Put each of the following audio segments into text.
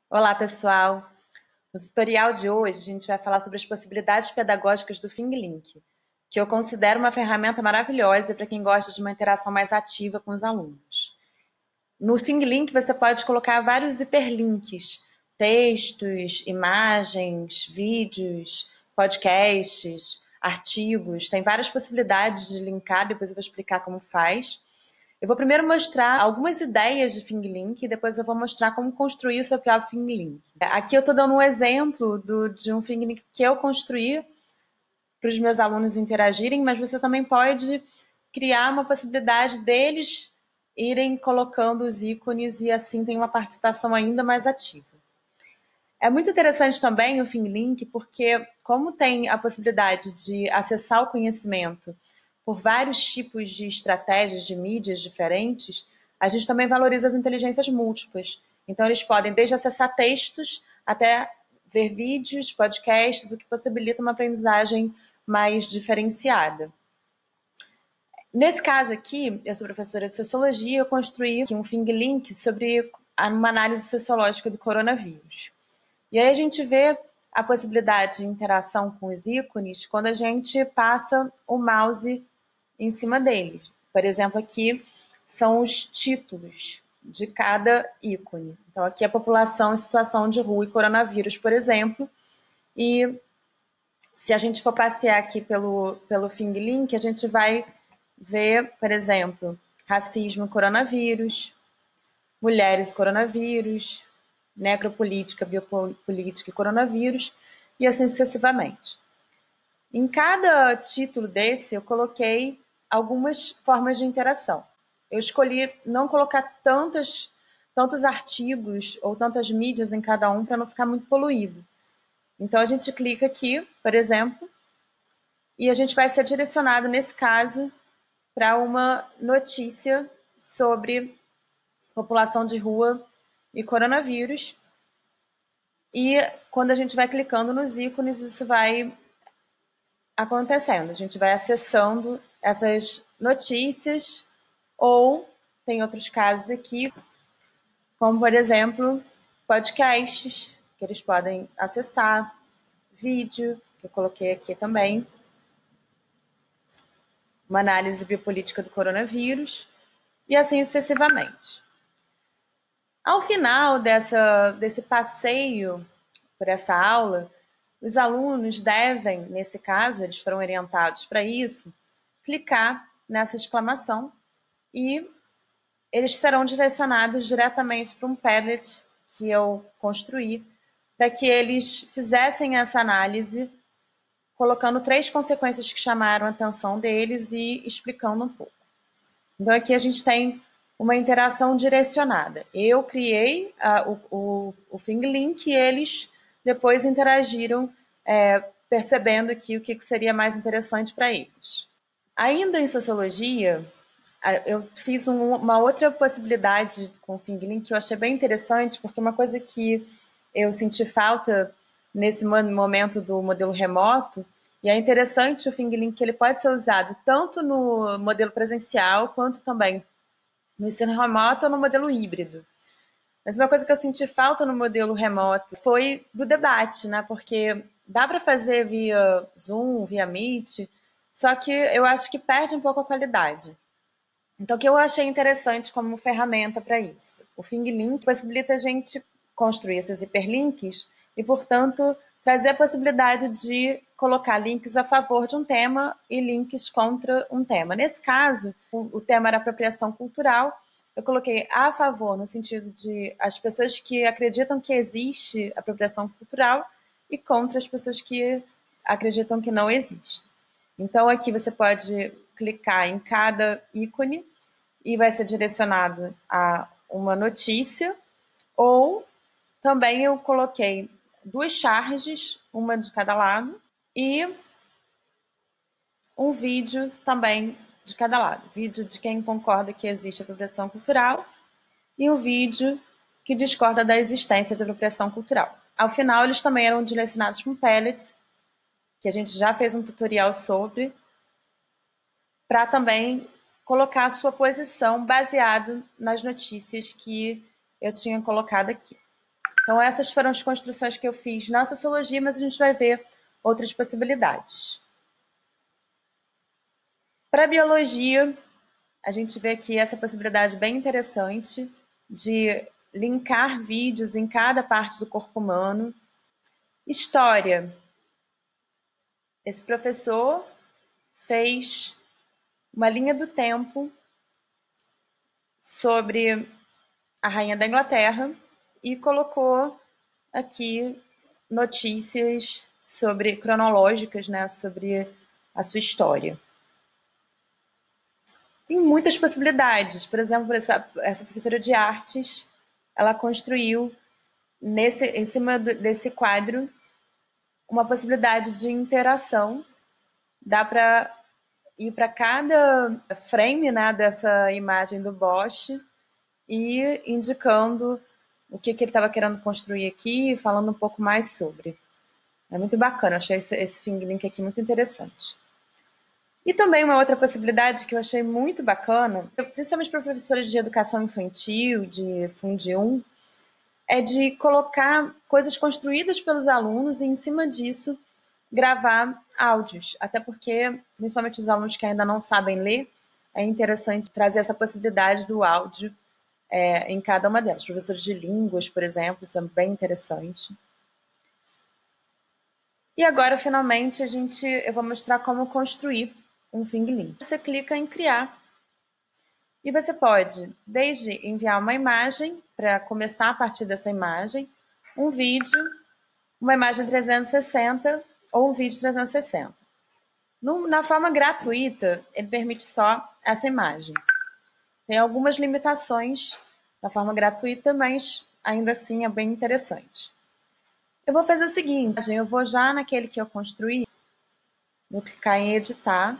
Olá, pessoal! No tutorial de hoje, a gente vai falar sobre as possibilidades pedagógicas do ThingLink, que eu considero uma ferramenta maravilhosa para quem gosta de uma interação mais ativa com os alunos. No ThingLink, você pode colocar vários hiperlinks, textos, imagens, vídeos, podcasts, artigos, tem várias possibilidades de linkar, depois eu vou explicar como faz. Eu vou primeiro mostrar algumas ideias de ThingLink e depois eu vou mostrar como construir o seu próprio ThingLink. Aqui eu estou dando um exemplo de um ThingLink que eu construí para os meus alunos interagirem, mas você também pode criar uma possibilidade deles irem colocando os ícones e assim tem uma participação ainda mais ativa. É muito interessante também o ThingLink porque, como tem a possibilidade de acessar o conhecimento por vários tipos de estratégias de mídias diferentes, a gente também valoriza as inteligências múltiplas. Então, eles podem desde acessar textos até ver vídeos, podcasts, o que possibilita uma aprendizagem mais diferenciada. Nesse caso aqui, eu sou professora de Sociologia e eu construí aqui um ThingLink sobre uma análise sociológica do coronavírus. E aí a gente vê a possibilidade de interação com os ícones quando a gente passa o mouse em cima deles. Por exemplo, aqui são os títulos de cada ícone. Então, aqui é a população em situação de rua e coronavírus, por exemplo. E se a gente for passear aqui pelo ThingLink, a gente vai ver, por exemplo, racismo e coronavírus, mulheres e coronavírus, necropolítica, biopolítica e coronavírus, e assim sucessivamente. Em cada título desse, eu coloquei algumas formas de interação. Eu escolhi não colocar tantos artigos ou tantas mídias em cada um para não ficar muito poluído. Então, a gente clica aqui, por exemplo, e a gente vai ser direcionado, nesse caso, para uma notícia sobre população de rua e coronavírus. E quando a gente vai clicando nos ícones, isso vai acontecendo. A gente vai acessando essas notícias ou tem outros casos aqui, como, por exemplo, podcasts, que eles podem acessar, vídeo, que eu coloquei aqui também, uma análise biopolítica do coronavírus, e assim sucessivamente. Ao final desse passeio por essa aula, os alunos devem, nesse caso, eles foram orientados para isso, clicar nessa exclamação e eles serão direcionados diretamente para um Padlet que eu construí, para que eles fizessem essa análise, colocando 3 consequências que chamaram a atenção deles e explicando um pouco. Então, aqui a gente tem uma interação direcionada. Eu criei o ThingLink e eles depois interagiram, percebendo aqui o que seria mais interessante para eles. Ainda em Sociologia, eu fiz uma outra possibilidade com o ThingLink que eu achei bem interessante, porque uma coisa que eu senti falta nesse momento do modelo remoto, e é interessante o ThingLink que ele pode ser usado tanto no modelo presencial quanto também no ensino remoto ou no modelo híbrido. Mas uma coisa que eu senti falta no modelo remoto foi do debate, né? Porque dá para fazer via Zoom, via Meet, só que eu acho que perde um pouco a qualidade. Então, o que eu achei interessante como ferramenta para isso? O ThingLink possibilita a gente construir esses hiperlinks e, portanto, trazer a possibilidade de colocar links a favor de um tema e links contra um tema. Nesse caso, o tema era apropriação cultural. Eu coloquei a favor no sentido de as pessoas que acreditam que existe apropriação cultural e contra as pessoas que acreditam que não existe. Então, aqui você pode clicar em cada ícone e vai ser direcionado a uma notícia, ou também eu coloquei 2 charges, uma de cada lado, e um vídeo também de cada lado. Vídeo de quem concorda que existe apropriação cultural e um vídeo que discorda da existência de apropriação cultural. Ao final, eles também eram direcionados para um pellet, que a gente já fez um tutorial sobre, para também colocar a sua posição baseado nas notícias que eu tinha colocado aqui. Então, essas foram as construções que eu fiz na sociologia, mas a gente vai ver outras possibilidades. Para a biologia, a gente vê aqui essa possibilidade bem interessante de linkar vídeos em cada parte do corpo humano. História. Esse professor fez uma linha do tempo sobre a Rainha da Inglaterra e colocou aqui notícias cronológicas, né, sobre a sua história. Tem muitas possibilidades. Por exemplo, essa professora de artes, ela construiu em cima desse quadro uma possibilidade de interação. Dá para ir para cada frame, né, dessa imagem do Bosch e indicando o que ele estava querendo construir aqui, falando um pouco mais sobre. É muito bacana, achei esse Thing Link aqui muito interessante. E também uma outra possibilidade que eu achei muito bacana, principalmente para professores de educação infantil, de Fundi 1, é de colocar coisas construídas pelos alunos e, em cima disso, gravar áudios. Até porque, principalmente os alunos que ainda não sabem ler, é interessante trazer essa possibilidade do áudio em cada uma delas. Professores de línguas, por exemplo, isso é bem interessante. E agora, finalmente, eu vou mostrar como construir um Thing Link. Você clica em criar e você pode, desde enviar uma imagem, para começar a partir dessa imagem, um vídeo, uma imagem 360 ou um vídeo 360. Na forma gratuita, ele permite só essa imagem. Tem algumas limitações na forma gratuita, mas ainda assim é bem interessante. Eu vou fazer o seguinte, eu vou já naquele que eu construí, vou clicar em editar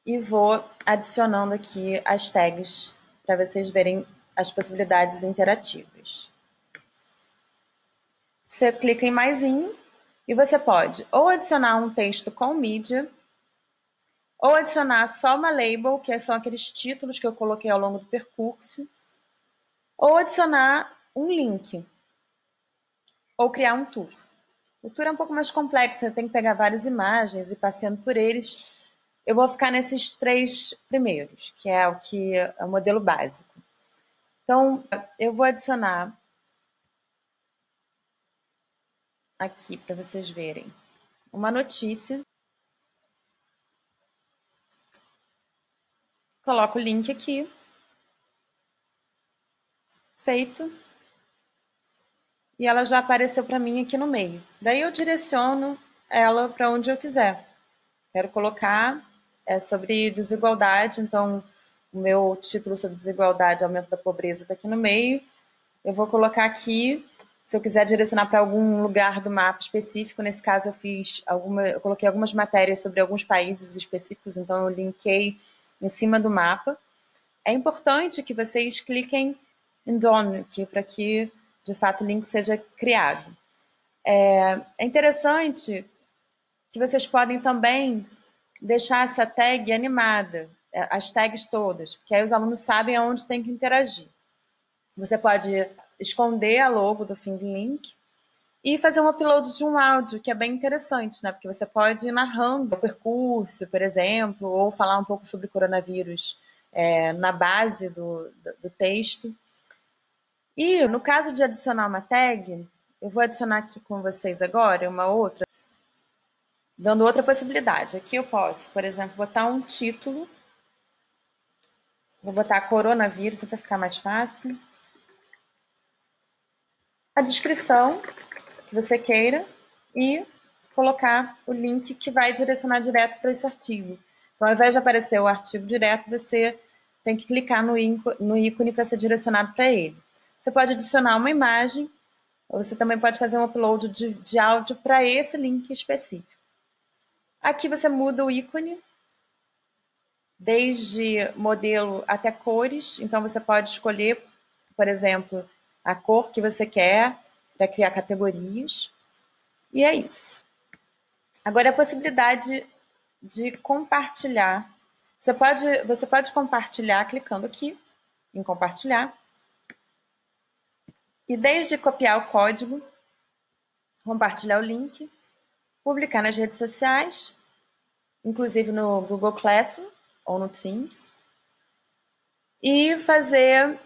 e vou adicionando aqui as tags para vocês verem as possibilidades interativas. Você clica em maisinho e você pode ou adicionar um texto com mídia, ou adicionar só uma label, que são aqueles títulos que eu coloquei ao longo do percurso, ou adicionar um link, ou criar um tour. O tour é um pouco mais complexo, você tem que pegar várias imagens e passeando por eles. Eu vou ficar nesses 3 primeiros, que é o modelo básico. Então, eu vou adicionar aqui para vocês verem uma notícia. Coloco o link aqui. Feito. E ela já apareceu para mim aqui no meio. Daí eu direciono ela para onde eu quiser. Quero colocar sobre desigualdade, então o meu título sobre desigualdade, aumento da pobreza, está aqui no meio. Eu vou colocar aqui, se eu quiser direcionar para algum lugar do mapa específico, nesse caso eu coloquei algumas matérias sobre alguns países específicos, então eu linkei em cima do mapa. É importante que vocês cliquem em Done aqui, para que, de fato, o link seja criado. É interessante que vocês podem também deixar essa tag animada, as tags todas, porque aí os alunos sabem aonde tem que interagir. Você pode esconder a logo do Thing Link e fazer um upload de um áudio, que é bem interessante, né? Porque você pode ir narrando o percurso, por exemplo, ou falar um pouco sobre coronavírus na base do texto. E no caso de adicionar uma tag, eu vou adicionar aqui com vocês agora uma outra, dando outra possibilidade. Aqui eu posso, por exemplo, botar um título. Vou botar coronavírus para ficar mais fácil. A descrição que você queira e colocar o link que vai direcionar direto para esse artigo. Então, ao invés de aparecer o artigo direto, você tem que clicar no ícone para ser direcionado para ele. Você pode adicionar uma imagem, ou você também pode fazer um upload de áudio para esse link específico. Aqui você muda o ícone, desde modelo até cores. Então, você pode escolher, por exemplo, a cor que você quer para criar categorias. E é isso. Agora, a possibilidade de compartilhar. Você pode compartilhar clicando aqui em compartilhar. E desde copiar o código, compartilhar o link, publicar nas redes sociais, inclusive no Google Classroom ou no Teams, e fazer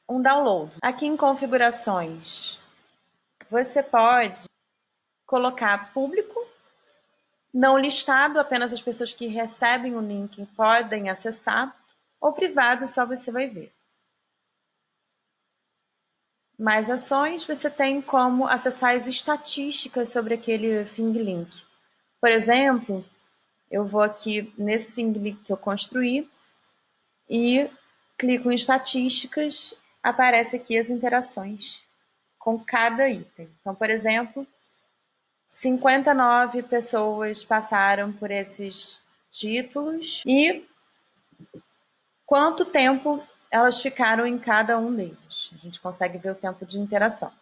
um download. Aqui em configurações, você pode colocar público, não listado, apenas as pessoas que recebem o link podem acessar, ou privado, só você vai ver. Mais ações, você tem como acessar as estatísticas sobre aquele Thing Link. Por exemplo, eu vou aqui nesse Thing Link que eu construí e clico em estatísticas, aparece aqui as interações com cada item. Então, por exemplo, 59 pessoas passaram por esses títulos e quanto tempo elas ficaram em cada um deles. A gente consegue ver o tempo de interação.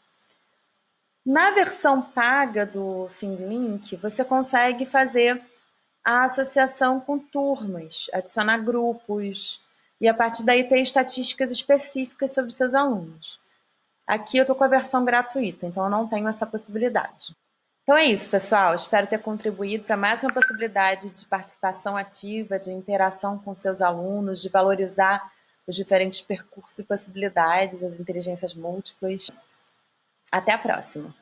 Na versão paga do ThingLink, você consegue fazer a associação com turmas, adicionar grupos e a partir daí ter estatísticas específicas sobre seus alunos. Aqui eu estou com a versão gratuita, então eu não tenho essa possibilidade. Então é isso, pessoal. Espero ter contribuído para mais uma possibilidade de participação ativa, de interação com seus alunos, de valorizar os diferentes percursos e possibilidades, as inteligências múltiplas. Até a próxima!